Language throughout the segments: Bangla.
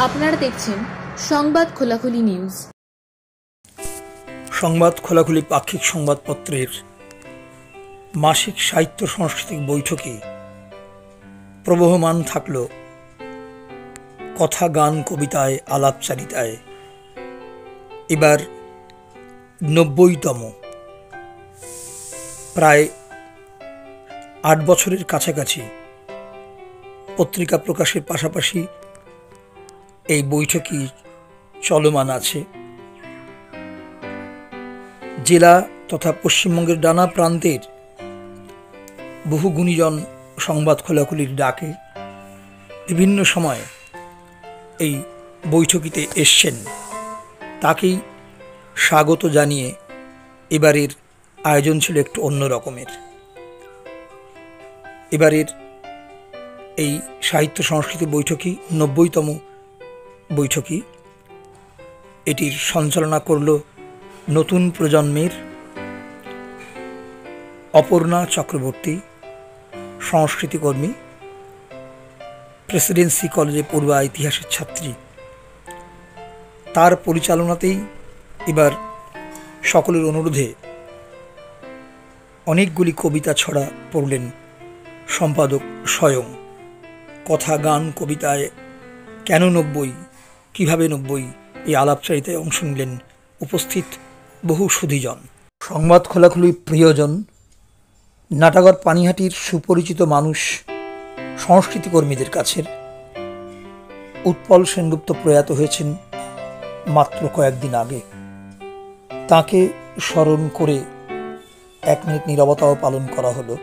আপনারা দেখছেন সংবাদ খোলাখুলি নিউজ। সংবাদ খোলাখুলি পাক্ষিক সংবাদপত্রের মাসিক সাহিত্য সাংস্কৃতিক বৈঠকে প্রবহমান থাকল কথা, গান, কবিতায়, আলাপচারিতায়। এবার 90তম, প্রায় 8 বছরের কাছাকাছি পত্রিকা প্রকাশের পাশাপাশি এই বৈঠকই চলমান আছে। জেলা তথা পশ্চিমবঙ্গের নানা প্রান্তের বহু গুণীজন সংবাদ খোলাখুলির ডাকে বিভিন্ন সময় এই বৈঠকিতে এসছেন। তাকেই স্বাগত জানিয়ে এবারের আয়োজন ছিল একটু অন্য রকমের। এবারের এই সাহিত্য সংস্কৃতি বৈঠকই 90তম বৈঠকই। এটির সঞ্চালনা করল নতুন প্রজন্মের অপর্ণা চক্রবর্তী, সংস্কৃতিকর্মী, প্রেসিডেন্সি কলেজে পড়ুয়া ইতিহাসের ছাত্রী। তার পরিচালনাতেই এবার সকলের অনুরোধে অনেকগুলি কবিতা ছড়া পড়লেন সম্পাদক স্বয়ং। কথা, গান, কবিতায় কেন 90, কিভাবে 90, এই আলাপচারিতায় অংশ নিলেন উপস্থিত বহু সুধীজন। সংবাদ খোলাখুলি প্রিয়জন, নাটাগড় পানিহাটির সুপরিচিত মানুষ, সংস্কৃতিকর্মীদের কাছের উৎপল সেনগুপ্ত প্রয়াত হয়েছেন মাত্র কয়েকদিন আগে। তাকে স্মরণ করে 1 মিনিট নীরবতাও পালন করা হলো।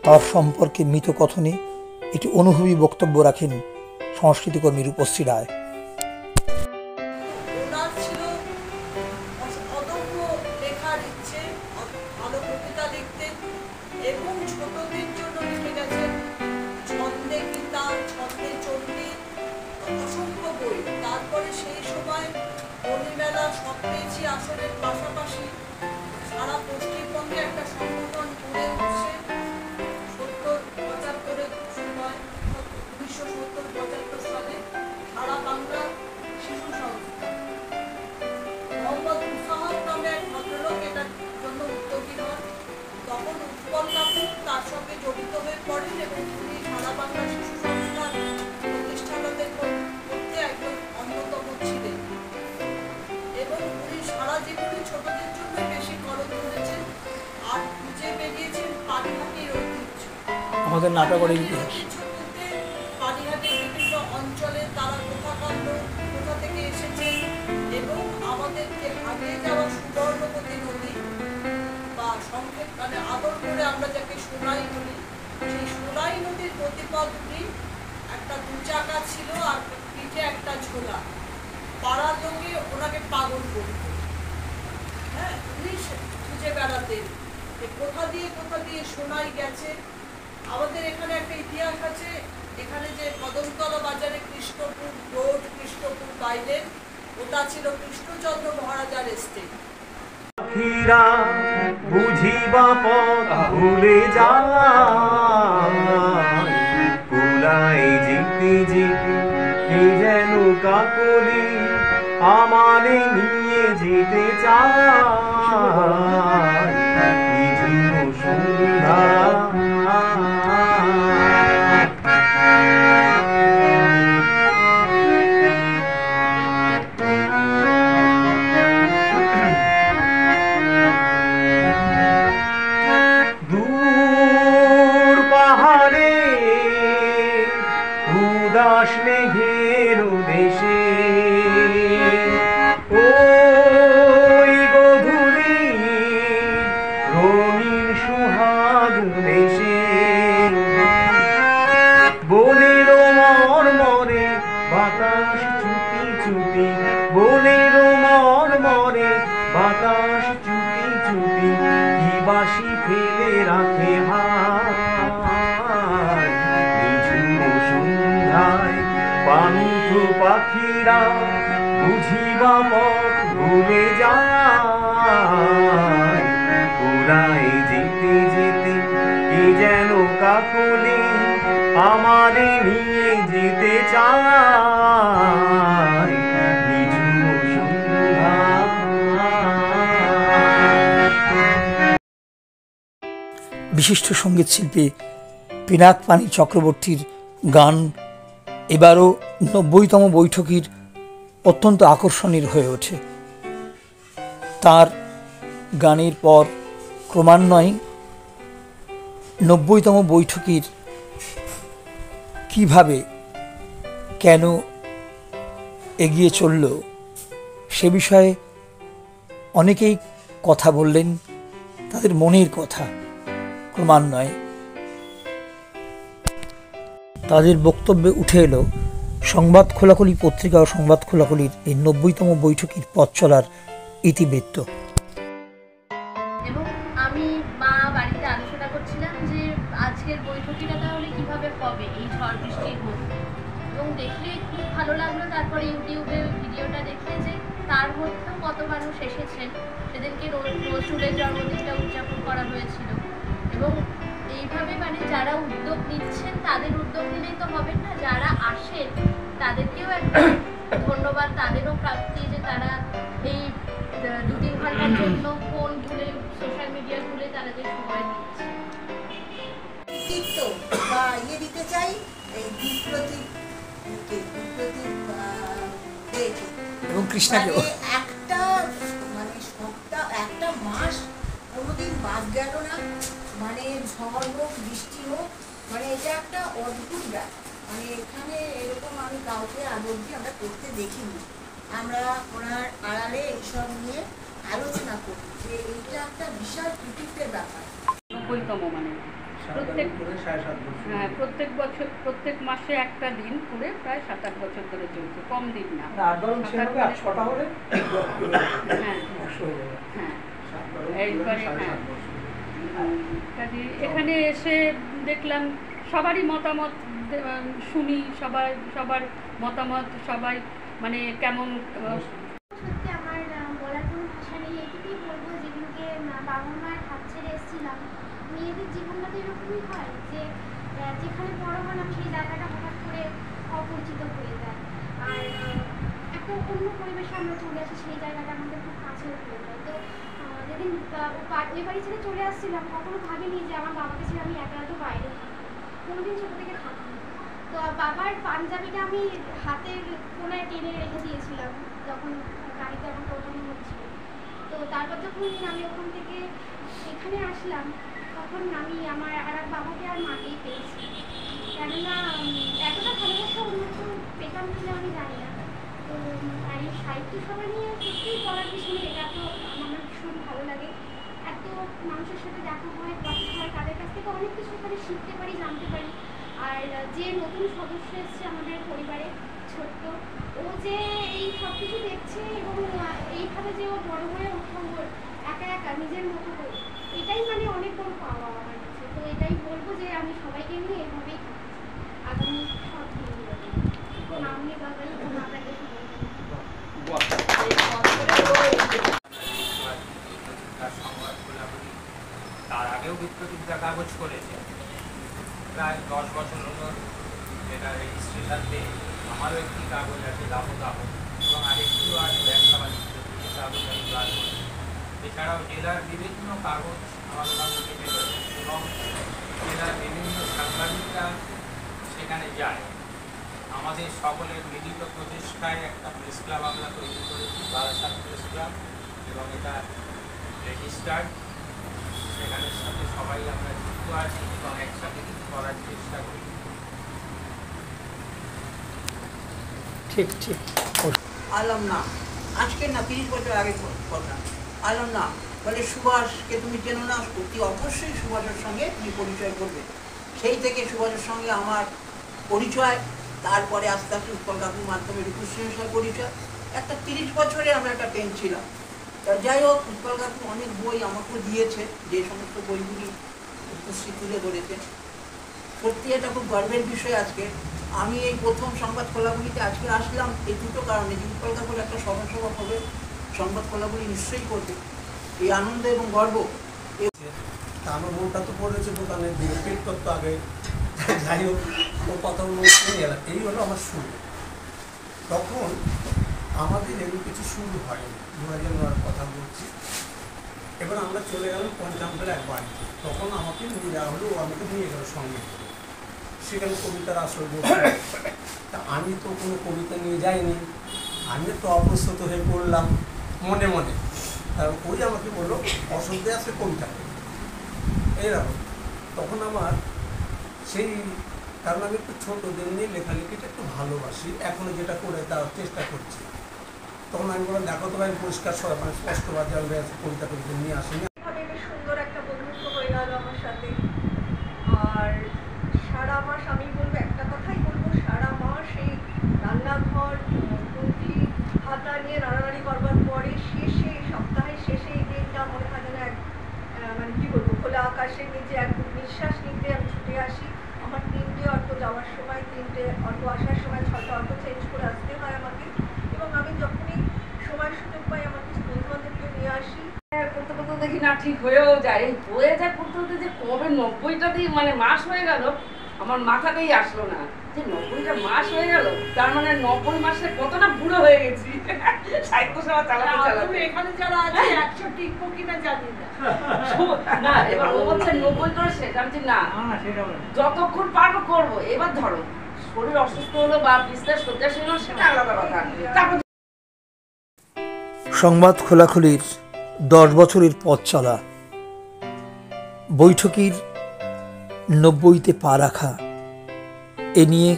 তার সম্পর্কে মিতকথনে একটি অনুভবী বক্তব্য রাখেন সংস্কৃতিকর্মী রূপশ্রী রায়। আসরের পাশাপাশি সারা পশ্চিমবঙ্গে একটা সংগঠন গড়ে উঠছে। 1970-75 সালে সারা বাংলা শিশু সংস্থা মোহাম্মদ মুসাহর নামে এক ভদ্রলোক এটার জন্য উদ্যোগী হন। তখন উৎপল কাপুর তার সঙ্গে জড়িত হয়ে পড়েন এবং তিনি সারা বাংলা শিশু সংস্থার প্রতিষ্ঠাতাদের মধ্যে একজন অন্যতম ছিলেন এবং উনি সারা জীবনে ছোটদের জন্য বেশি কলম ধরেছেন আর খুঁজে বেরিয়েছেন পানিহাটির ঐতিহ্য, আমাদের নাটাগড়ের ইতিহাস। পানিহাটির বিভিন্ন অঞ্চলে তারা কোথা থেকে এসেছে এবং আমাদের যে হারিয়ে যাওয়া সুবর্ণবতী নদী বা সংক্ষেপ মানে আদর করে আমরা যাকে সোনাই বলি, সেই সোনাই নদীর গতিপথটি একটা 2 চাকা ছিল আর পিঠে একটা ঝোলা। পাড়ার লোকে ওনাকে পাগল করত। হ্যাঁ, উনি খুঁজে বেড়াতেন কোথা দিয়ে সোনাই গেছে। আমাদের এখানে একটা ইতিহাস আছে, এখানে যে কদমতলা বাজারে কৃষ্ণপুর রোড, কৃষ্ণপুর বাইলেন, ওটা ছিল কৃষ্ণচন্দ্র মহারাজার এস্টেট। বুঝিবা পথ ভুলে যায় যেতে যেতে কে যেন কাকলি আমারে নিয়ে যেতে চায়। সন্ধ্যা দূর পাহাড়ে উদাস মেঘের দেশে ওই গধূলি রঙিন সুহাগ দেশে বনের মর্মরে বাতাস চুপি চুপি, বনের মর্মরে বাতাস চুপি চুপি কি বাসি ফেলে রাখে হায়। নিঝুম সন্ধ্যায় পান্থ পাখিরা বুঝিবা পথ ভুলে যায়। ওরাই যেতে যেতে কে যেন কাকলি আমারে নিয়ে যেতে চায়। বিশিষ্ট সঙ্গীত শিল্পী পিনাক পানি চক্রবর্তীর গান এবারও ৯০তম বৈঠকের অত্যন্ত আকর্ষণীয় হয়ে ওঠে। তার গানের পর ক্রমান্বয়ে ৯০তম বৈঠকের কিভাবে কেন এগিয়ে চলল সে বিষয়ে অনেকেই কথা বললেন, তাদের মনের কথা। ক্রমান্বয়ে তাদের বক্তব্যে উঠে এলো সংবাদ খোলাখুলি পত্রিকা ও সংবাদ খোলাখুলির এই ৯০তম বৈঠকের পথ চলার ইতিবৃত্ত। এবং আমি মা বাড়িতে আলোচনা করছিলাম যে আজকের বৈঠকটা তাহলে কিভাবে হবে এই ঝড় বৃষ্টির মধ্যে, এবং দেখলে খুব ভালো লাগলো। তারপরে ইউটিউবে ভিডিওটা দেখে যে তার মধ্যেও কত মানুষ এসেছেন। সেদিনকে নজরুলের জন্মদিনটা উদযাপন করা হয়েছিল, এবং এইভাবে মানে যারা উদ্যোগ নিচ্ছেন তাদের উদ্যোগ নিলেই তো হবে না, যারা আসেন তাদেরকেও একটা ধন্যবাদ, তাদেরও প্রাপ্তি যে তারা এই ২-৩ ঘন্টার জন্য ফোন ভুলে সোশ্যাল মিডিয়া ভুলে তারা যে সময় দিচ্ছে। বা দিতে চাই এই এবং কৃষ্ণাকেও একটা মানে সপ্তাহ একটা মাস কোনোদিন বাদ গেল না, মানে ঝড় হোক বৃষ্টি হোক, মানে এটা একটা অদ্ভুত ব্যাপার। মানে এখানে এরকম আমি কাউকে আজ অবধি আমরা করতে দেখিনি। আমরা ওনার আড়ালে এইসব নিয়ে আলোচনা করি যে এইটা একটা বিশাল কৃতিত্বের ব্যাপার। ৯০তম মানে প্রত্যেক বছর প্রত্যেক মাসে একটা দিন করে প্রায় ৭-৮ বছর ধরে চলছে, কম দিন না। এইবারে কাজে এখানে এসে দেখলাম সবারই মতামত শুনি, সবার মতামত, সবাই মানে কেমন। সত্যি আমার বলার কোনো ভাষা নেই। এইটুকুই বলবো, যেগুলোকে বাবা মায়ের হাত ছেড়ে এসেছিলাম, মেয়েদের জীবনটা তো এরকমই হয় যে যেখানে বড় হলাম সেই জায়গাটা হঠাৎ করে অপরিচিত হয়ে যায়, আর একটা অন্য পরিবেশে আমরা চলে আসি, সেই জায়গাটা আমাদের খুব কাছেও হয়ে যায়। তো যেদিন ওই বাড়ি ছেড়ে চলে আসছিলাম, কখনো ভাবিনি যে আমার বাবাকে ছেড়ে আমি একা এত বাইরে থাকি, কোনোদিন ছোটো থেকে থাকি। তো বাবার পাঞ্জাবিটা আমি হাতের কোনায় টেনে রেখে দিয়েছিলাম যখন গাড়িতে আমার প্রথম হচ্ছিল। তো তারপর যখন আমি ওখান থেকে এখানে আসলাম, তখন আমি আমার আর এক বাবাকে আর মাকেই পেয়েছি। কেননা এতটা ভালোবাসা অন্য কেউ পেতাম কিনা আমি জানি না। তো আর এই সাহিত্য সভা নিয়ে সত্যিই বলার কিছু নেই, এটা তো আমার ভীষণ ভালো লাগে। এত মানুষের সাথে দেখা হয়, কথা হয়, তাদের কাছ থেকে অনেক কিছু এখানে শিখতে পারি, জানতে পারি। আর যে নতুন সদস্য এসছে আমাদের পরিবারে, ছোট্ট, ও যে এই সব কিছু দেখছে এবং এইভাবে যে ও বড় হয়ে উঠবো একা একা নিজের মতো করে, এটাই মানে অনেক বড় পাওয়া আমার কাছে। তো এটাই বলবো যে আমি সবাইকে নিয়ে এভাবেই থাকছি আগামী সব দিনগুলোতে। নাম নিয়ে বাবাই আপনাকে তার আগেও বৃত্তবিদ্যা কাগজ করেছে, প্রায় 10 বছর হলো যেটা রেজিস্ট্রেশনতে। আমারও একটি কাগজ আছে দাবদাহ, এবং আরেকটিও আছে ব্যবসা কাগজ আমি বার করি। এছাড়াও জেলার বিভিন্ন কাগজ আমার কাছে পেতে রয়েছে, এবং জেলার বিভিন্ন সাংবাদিকরা সেখানে যায়। আমাদের সকলের মিলিত প্রচেষ্টায় একটা প্রেস ক্লাব আমরা তৈরি করেছি, বারাসাত প্রেস ক্লাব, এবং এটা রেজিস্টার্ড। সেখানের সাথে সবাই আমরা যুক্ত আছি এবং একসাথে কিছু করার চেষ্টা করি। ঠিক ঠিক আলম না, আজকে না 30 বছর আগে কথা। আলম না বলে সুভাষকে তুমি চেনো না? অতি অবশ্যই সুভাষের সঙ্গে তুমি পরিচয় করবে। সেই থেকে সুভাষের সঙ্গে আমার পরিচয়, তারপরে আস্তে আস্তে উৎপল কাকুর মাধ্যমে রূপশ্রীর সঙ্গে পরিচয়। একটা 30 বছরে আমরা একটা পেন ছিলাম। তা যাই হোক, উৎপল কাকু অনেক বই আমাকেও দিয়েছে, যে সমস্ত বইগুলি রূপশ্রী তুলে ধরেছে। সত্যি এটা খুব গর্বের বিষয়। আজকে আমি এই প্রথম সংবাদ খোলাগুলিতে আজকে আসলাম এই দুটো কারণে, যে উৎপল কাকুর একটা সভাসভা হবে, সংবাদ খোলাগুলি নিশ্চয়ই করবে। এই আনন্দ এবং গর্ব। আমার মনটা তো পড়েছে দোকানের দিকে, পেট করতো আগে। যাই হোক, ও কথা গেলাম, এই হলো আমার শুরু। তখন আমাদের এগুলো কিছু শুরু হয়নি, 2009 কথা বলছি। এবার আমরা চলে গেলাম পঞ্চামপুরের এক বাড়ি, তখন আমাকে নিয়ে যাওয়া হলো, ও আমাকে নিয়ে গেল সঙ্গে, সেখানে কবিতার আসর বসে। তা আমি তো কোনো কবিতা নিয়ে যাইনি, আমি তো অপ্রস্তুত হয়ে পড়লাম মনে মনে। তার ওই আমাকে বললো অসুবিধে আছে কবিতা এইরকম। তখন আমার সেই, কারণ আমি একটু ছোটোদের নিয়ে লেখালেখিটা একটু ভালোবাসি, এখনও যেটা করে তার চেষ্টা করছি। তখন আমি বললাম দেখো তো ভাই পরিষ্কার মানে স্পষ্টভাবে আমি কবিতা কবিতা নিয়ে আসিনি। বেশ সুন্দর একটা বন্ধুত্ব হয়ে গেল আমার সাথে। আর সারা মাস আমি বলবো একটা কথাই বলবো, সারা মাস এই রান্নাঘর পুঁথি খাতা নিয়ে নাড়ানাড়ি করবার পরে শেষে, সপ্তাহের শেষে এই দিনটা মনে হয় যেন এক মানে কি বলবো, খোলা আকাশের নিচে এক নিঃশ্বাস নিতে আমি ছুটে আসি। আমার 3টে অটো যাওয়ার সময়, 3টে অটো আসার সময় 6টা অটো চেঞ্জ করে আসতে হয় আমাকে। এবং আমি যখনই সময় সুযোগ পাই আমার কিছু বন্ধু বান্ধবকে নিয়ে আসি। করতে করতে দেখি না ঠিক হয়েও যায়, এই হয়ে যায় করতে করতে যে কবে 90টা দিয়ে মানে মাস হয়ে গেল আমার মাথাতেই আসলো না যে 90টা মাস হয়ে গেল, তার মানে 90 মাসে কতটা বুড়ো হয়ে গেছি সাহিত্য সভা চালাতে চালাতে। এখানে যারা আছে 100 টিকবো কিনা জানি না। না এবার ও বলছে 90 করে শেষ, আমি না যতক্ষণ পারবো করবো। এবার ধরো শরীর অসুস্থ হলো বা বিস্তার শয্যাশীল হলো সেটা আলাদা কথা। তারপর সংবাদ খোলাখুলির 10 বছরের পথ চলা, বৈঠকির 90তে পা রাখা, এ নিয়ে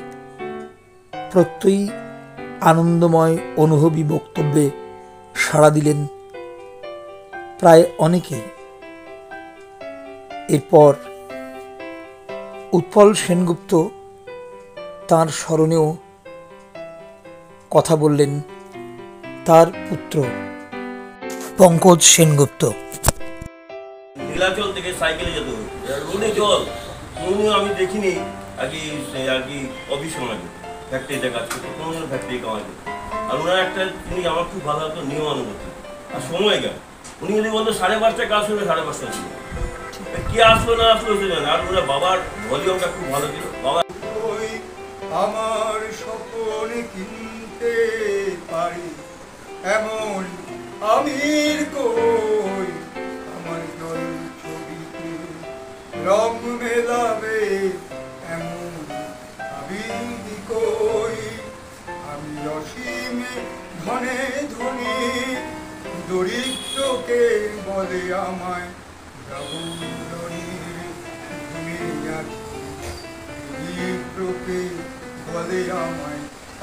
প্রত্যয়ী আনন্দময় অনুভবী বক্তব্যে সাড়া দিলেন প্রায় অনেকেই। এরপর উৎপল সেনগুপ্ত তাঁর স্মরণেও কথা বললেন তার পুত্র পঙ্কজ সেনগুপ্ত। নীলাচল থেকে সাইকেলে যেত, রোদে জল, কোনোদিনও আমি দেখিনি আর কি অফিস সমাজে ফ্যাক্টরিতে কাজ করতো, কোনোদিনও ফ্যাক্টরি কামাইতো। আর ওনার একটা জিনিস আমার খুব ভালো হতো, নিয়মানুবর্তী আর সময় জ্ঞান। উনি যদি বলতো 5:30টায় কাজ করবে 5:30টায় ছিল, কে আসলো না আসলো সে জানে। আর ওনার বাবার ভলিউমটা খুব ভালো ছিল। বাবা আমার স্বপ্ন কিনতে পারি এমন আমির কই, আমার জল ছবিতে রং মেলাবে এমন আবির কই। আমি অসীম ধনে ধনী, দরিদ্রকে বলে আমায় রাবণীর দরিদ্রকে বলে আমায়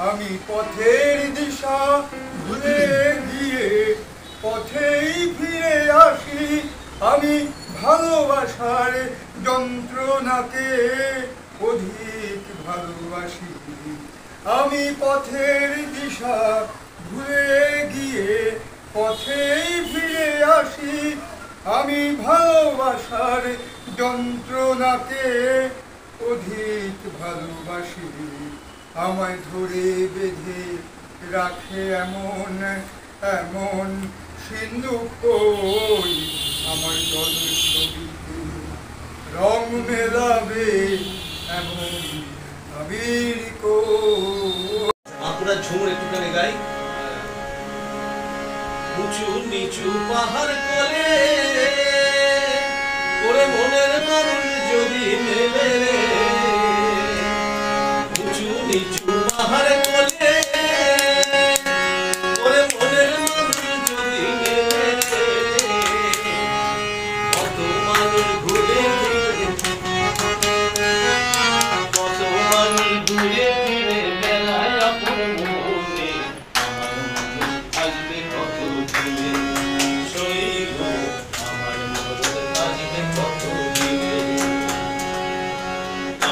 আমি পথের দিশা ভুলে গিয়ে পথেই ফিরে আসি। আমি ভালোবাসার যন্ত্রণাকে অধিক ভালোবাসি। আমি পথের দিশা ভুলে গিয়ে পথেই ফিরে আসি। আমি ভালোবাসার যন্ত্রণাকে অধিক ভালোবাসি। আমায় ধরে বেঁধে রাখে এমন এমন সিন্ধু কই, আমার জল ছবিতে রং মেলাবে এমন আবির কই। আমরা ঝুমুর একটুখানি গাই। উঁচু নিচু পাহাড় করে ওরে মনের মানুষ যদি মেলে রে, উঁচু নিচু পাহাড় করে ওরে মনের মানুষ যদি মেলে রে, কত মানুষ ঘুরে ফিরে, কত মানুষ ঘুরে ফিরে বেড়ায় আপন মনে, আমার মনে আসবে কত দিনে সইব, আমার মনে আসবে কত দিনে।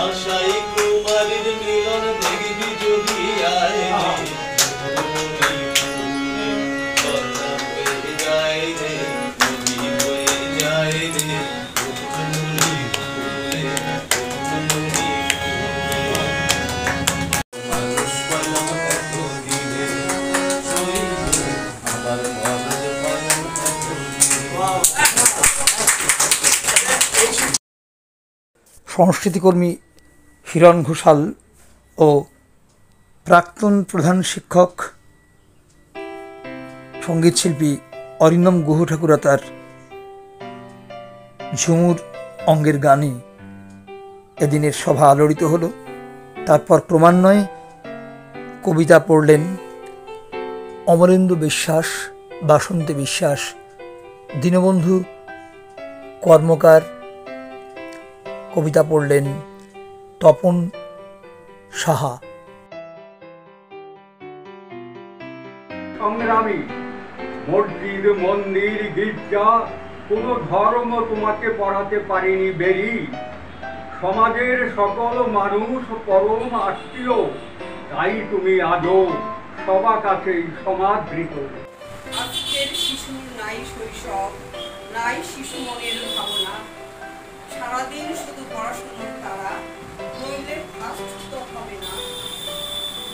আশাই কুমারীর মিলন দেখবি যদি আয় রে, কথা বয়ে যায় রে, নদী বয়ে যায় রে, মানুষ পাইলাম এত দিনে সইব, আমার মনে পাইলাম এত দিনে। সংস্কৃতিকর্মী হিরণ ঘোষাল ও প্রাক্তন প্রধান শিক্ষক সঙ্গীতশিল্পী অরিন্দম গুহ ঠাকুরা তার ঝুমুর অঙ্গের গানে এদিনের সভা আলোড়িত হলো। তারপর ক্রমান্বয়ে কবিতা পড়লেন অমরেন্দু বিশ্বাস, বাসন্তী বিশ্বাস, দীনবন্ধু কর্মকার, কবিতা পড়লেন তপন সাহা। সংগ্রামী, মসজিদ, মন্দির, গির্জা কোনো ধর্ম তোমাকে পড়াতে পারেনি বেরি। সমাজের সকল মানুষ পরম আত্মীয়, তাই তুমি আজও সবার কাছেই সমাদৃত। আজকের শিশুর নাই শৈশব, নাই শিশু মনের ভাবনা, সারাদিন শুধু পড়াশোনার তারা, নইলে ফার্স্ট তো হবে না।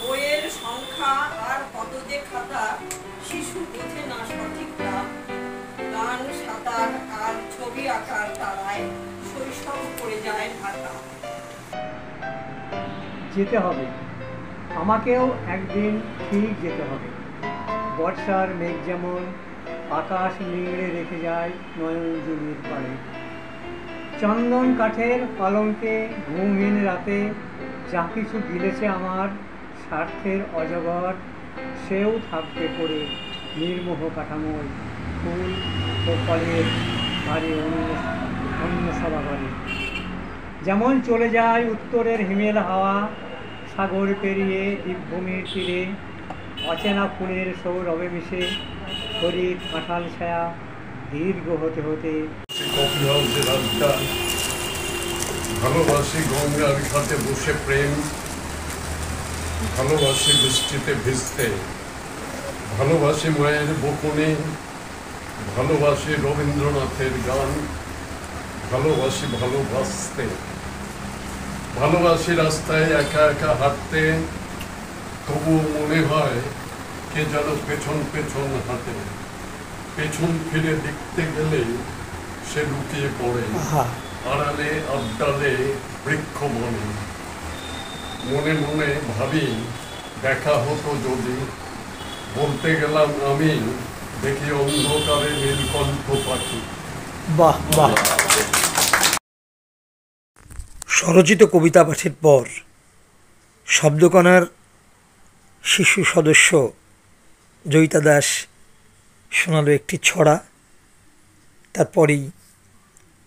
বইয়ের সংখ্যা আর কত যে খাতা, শিশু বোঝে না সঠিকটা। গান, সাঁতার আর ছবি আঁকার তারায় শৈশব পড়ে যায় ঢাকা। যেতে হবে, আমাকেও একদিন ঠিক যেতে হবে। বর্ষার মেঘ যেমন আকাশ নিংড়ে রেখে যায় নয়নজুলির পাড়ে। চন্দন কাঠের পালঙ্কে ঘুমহীন রাতে যা কিছু গিলেছে আমার স্বার্থের অজগর, সেও থাকবে পড়ে নির্মোহ কাঠামোয় ফুল ও ফলের ভারী অন্য সভাঘরে। যেমন চলে যায় উত্তরের হিমেল হাওয়া, সাগর পেরিয়ে দ্বীপভূমির তীরে, অচেনা ফুলের সৌরভে মিশে হরির কাঁঠাল ছায়া দীর্ঘ হতে হতে। কফি হাউসের আড্ডা, ভালোবাসি গঙ্গার ঘাটে বসে প্রেম, ভালোবাসি বৃষ্টিতে ভিজতে, ভালোবাসি মায়ের বকুনে, ভালোবাসি রবীন্দ্রনাথের গান, ভালোবাসি ভালোবাসতে, ভালোবাসি রাস্তায় একা একা হাঁটতে, তবুও মনে হয় কে যেন পেছন পেছন হাঁটে। পেছন ফিরে দেখতে গেলে সে লুকিয়ে পড়ে আড়ালে আড্ডালে বৃক্ষ বনে। মনে মনে ভাবি দেখা হতো যদি, বলতে গেলাম আমি দেখি অন্ধকারে নীলকণ্ঠ পাখি। বাহ বাহ। স্বরচিত কবিতা পাঠের পর শব্দকণার শিশু সদস্য জয়িতা দাস শোনালো একটি ছড়া। তারপরেই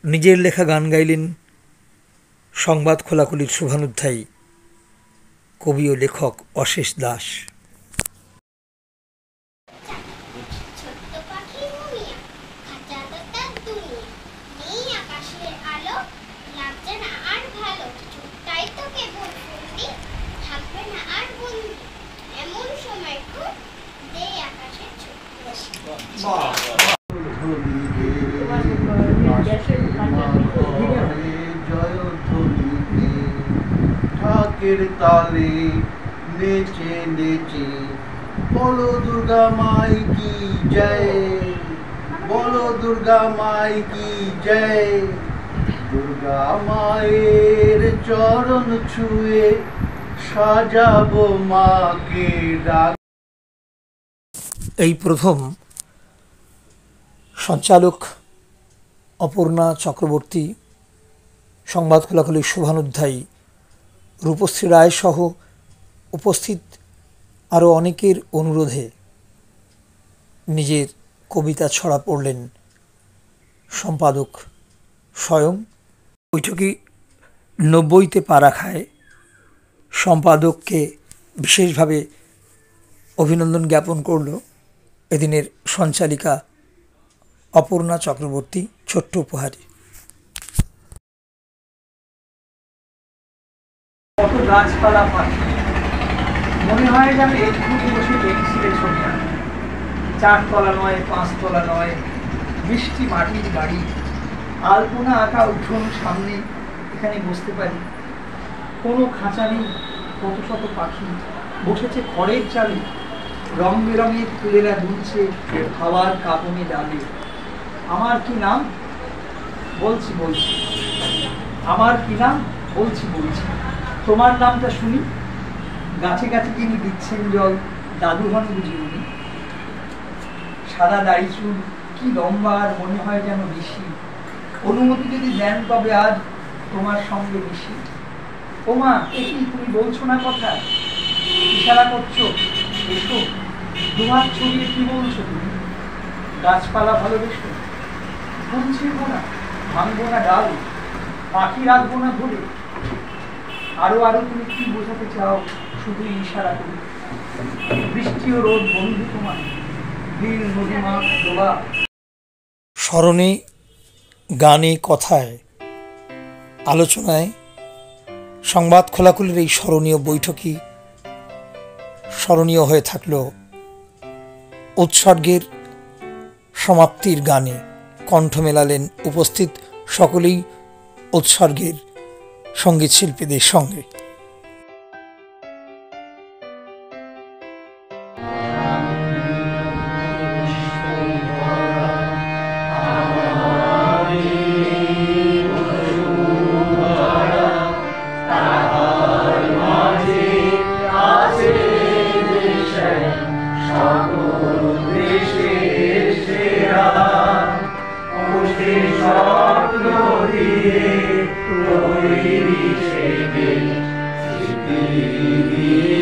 নিজের লেখা গান গাইলেন সংবাদ খোলাখুলির শুভানুধ্যায়ী কবি ও লেখক অশেষ দাস। ঢাকের তালে নেচে নেচে বলো দুর্গা মাই কি জয়, বলো দুর্গা মাই কি জয়। দুর্গা মায়ের চরণ ছুঁয়ে সাজাবো মাকে ডাক। এই প্রথম সঞ্চালক অপর্ণা চক্রবর্তী, সংবাদ খোলাখুলির শুভানুধ্যায়ী রূপশ্রী রায় সহ উপস্থিত আরও অনেকের অনুরোধে নিজের কবিতা ছড়া পড়লেন সম্পাদক স্বয়ং। বৈঠকে 90তে পা রাখায় সম্পাদককে বিশেষভাবে অভিনন্দন জ্ঞাপন করল এদিনের সঞ্চালিকা অপর্ণা চক্রবর্তী ছোট্ট উপহারে। কত গাছপালা পাখি, মনে হয় যেন এক্ষুনি বসে দেখছিলে ছবিটা। 4 তলা নয়, 5 তলা নয়, মিষ্টি মাটির বাড়ি, আলপনা আঁকা উঠোন সামনে, এখানে বসতে পারি। কোনো খাঁচা নেই, কত শত পাখি বসেছে খড়ের চালে, রং বেরঙের ফুলেরা দুলছে হাওয়ার কাঁপনে ডালে। আমার কি নাম বলছি বলছি, আমার কি নাম বলছি বলছি, তোমার নামটা শুনি। গাছে গাছে তিনি দিচ্ছেন জল, দাদু হন বুঝি উনি। সাদা দাড়ি চুল কি লম্বা আর মনে হয় যেন বেশি, অনুমতি যদি দেন তবে আজ তোমার সঙ্গে মিশি। ওমা, কি তুমি বলছো না কথা? ইশারা করছো, এসো। দুহাত ছড়িয়ে কি বলছো তুমি? গাছপালা ভালোবেসো, ফুল ছিঁড়বো না, ভাঙবো না ডাল, পাখি রাখবো না ধরে। আরো আরো তুমি কি বোঝাতে চাও? শুধু ইশারা করি। বৃষ্টি ও রোদ বন্ধু তোমার, বিল নদীমা ডোবা। স্মরণে, গানে, কথায়, আলোচনায় সংবাদ খোলাখুলির এই স্মরণীয় বৈঠকই স্মরণীয় হয়ে থাকল উৎসর্গের সমাপ্তির গানে। কণ্ঠ মেলালেন উপস্থিত সকলেই উৎসর্গের সঙ্গীত শিল্পীদের সঙ্গে। স্মৃতি